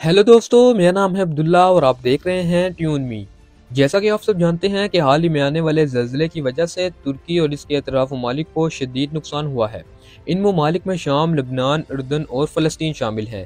Hello दोस्तों, मेरा नाम है अब्दुल्ला और आप देख रहे हैं ट्यून मी। जैसा कि आप सब जानते हैं कि हाल ही में आने वाले ज़लज़ले की वजह से तुर्की और इसके अतराफ ममालिक को शदीद नुकसान हुआ है। इन ममालिक में शाम, लबनान, उर्दन और फ़लस्तीन शामिल हैं।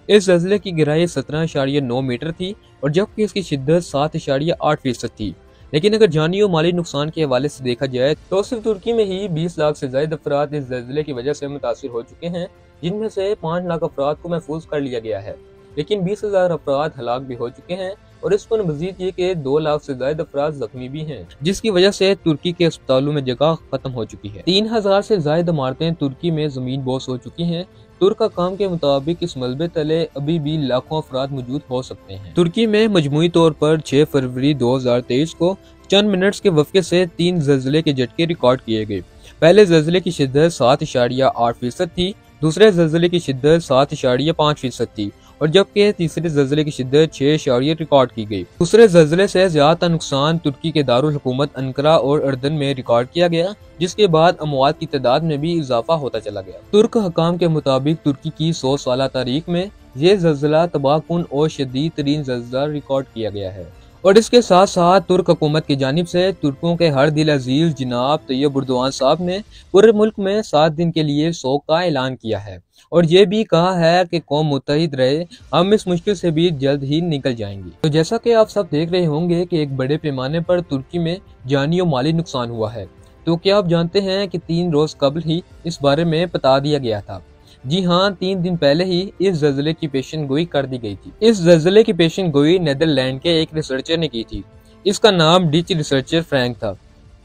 इस ज़लज़ले की गहराई 17.9 मीटर थी और जबकि इसकी शिद्दत 7.8% थी। लेकिन अगर जानी और माली नुकसान के हवाले से देखा जाए तो सिर्फ तुर्की में ही 20 लाख से ज़ायद अफराद इस ज़लज़ले की वजह से मुतासिर हो चुके हैं, जिनमें से 5 लाख अफराद को महफूज कर लिया गया है। लेकिन 20,000 अफराद हलाक भी हो चुके हैं और इस पर मजीद ये कि 2 लाख से ज्यादा अफराद जख्मी भी हैं, जिसकी वजह से तुर्की के अस्पतालों में जगह खत्म हो चुकी है। 3,000 से ज्यादा इमारतें तुर्की में जमीन बोस हो चुकी हैं। तुर्क हुकाम के मुताबिक इस मलबे तले अभी भी लाखों अफराद मौजूद हो सकते हैं। तुर्की में मजमूई तौर पर 6 फरवरी 2023 को चंद मिनट्स के वक्फे से 3 ज़लज़ले के झटके रिकॉर्ड किए गए। पहले ज़लज़ले की शिद्दत 7.8% थी, दूसरे ज़लज़ले की शिद्दत 7.5% थी और जबकि तीसरे ज़लज़ले की शिद्दत 6 रिकॉर्ड की गई। दूसरे ज़लज़ले से ज्यादा नुकसान तुर्की के दारुल हुकूमत अंकारा और उर्दन में रिकॉर्ड किया गया, जिसके बाद अमवात की तादाद में भी इजाफा होता चला गया। तुर्क हुकाम के मुताबिक तुर्की की 100 साल तारीख में ये ज़लज़ला तबाहकुन और शदीद तरीन ज़लज़ला रिकॉर्ड किया गया है। और इसके साथ साथ तुर्क हुकूमत की जानिब से तुर्कों के हर दिल अजीज जनाब तैयब उर्दवान साहब ने पूरे मुल्क में 7 दिन के लिए शोक का ऐलान किया है और ये भी कहा है कि कौम मुत्तहिद रहे, हम इस मुश्किल से भी जल्द ही निकल जाएंगे। तो जैसा कि आप सब देख रहे होंगे कि एक बड़े पैमाने पर तुर्की में जानी और माली नुकसान हुआ है। तो क्या आप जानते हैं कि 3 रोज कबल ही इस बारे में बता दिया गया था? जी हाँ, 3 दिन पहले ही इस ज़लज़ले की पेशन गोई कर दी गई थी। इस ज़लज़ले की पेशन गोई नीदरलैंड के एक रिसर्चर ने की थी। इसका नाम डिच रिसर्चर फ्रैंक था।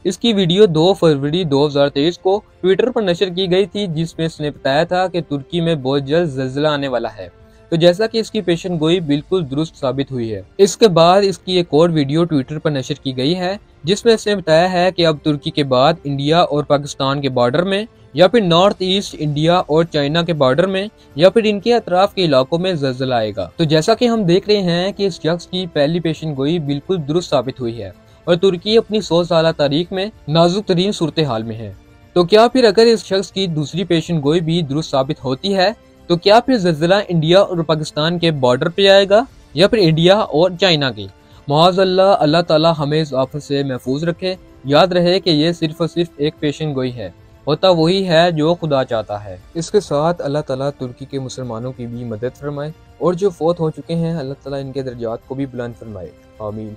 इसकी वीडियो 2 फरवरी 2023 को ट्विटर पर नशर की गई थी, जिसमें इसने बताया था कि तुर्की में बहुत जल्द ज़लज़ला आने वाला है। तो जैसा कि इसकी पेशन गोई बिल्कुल दुरुस्त साबित हुई है। इसके बाद इसकी एक और वीडियो ट्विटर पर नशर की गई है, जिसमें इसने बताया है कि अब तुर्की के बाद इंडिया और पाकिस्तान के बॉर्डर में, या फिर नॉर्थ ईस्ट इंडिया और चाइना के बॉर्डर में, या फिर इनके अतराफ के इलाकों में ज़लज़ला आएगा। तो जैसा कि हम देख रहे हैं कि इस शख्स की पहली पेशन गोई बिल्कुल दुरुस्त साबित हुई है और तुर्की अपनी 100 साल तारीख में नाजुक तरीन सूरत हाल में है। तो क्या फिर अगर इस शख्स की दूसरी पेशन गोई भी दुरुस्त साबित होती है, तो क्या फिर ज़लज़ला इंडिया और पाकिस्तान के बॉर्डर पे आएगा या फिर इंडिया और चाइना के? माअज़ल्लाह, अल्लाह ताला हमें इस आफत से महफूज रखे। याद रहे कि ये सिर्फ और सिर्फ एक पेशन गोई है, होता वही है जो खुदा चाहता है। इसके साथ अल्लाह ताला तुर्की के मुसलमानों की भी मदद फरमाए और जो फौत हो चुके हैं अल्लाह ताला इनके दर्जात को भी बुलंद फरमाए। आमीन।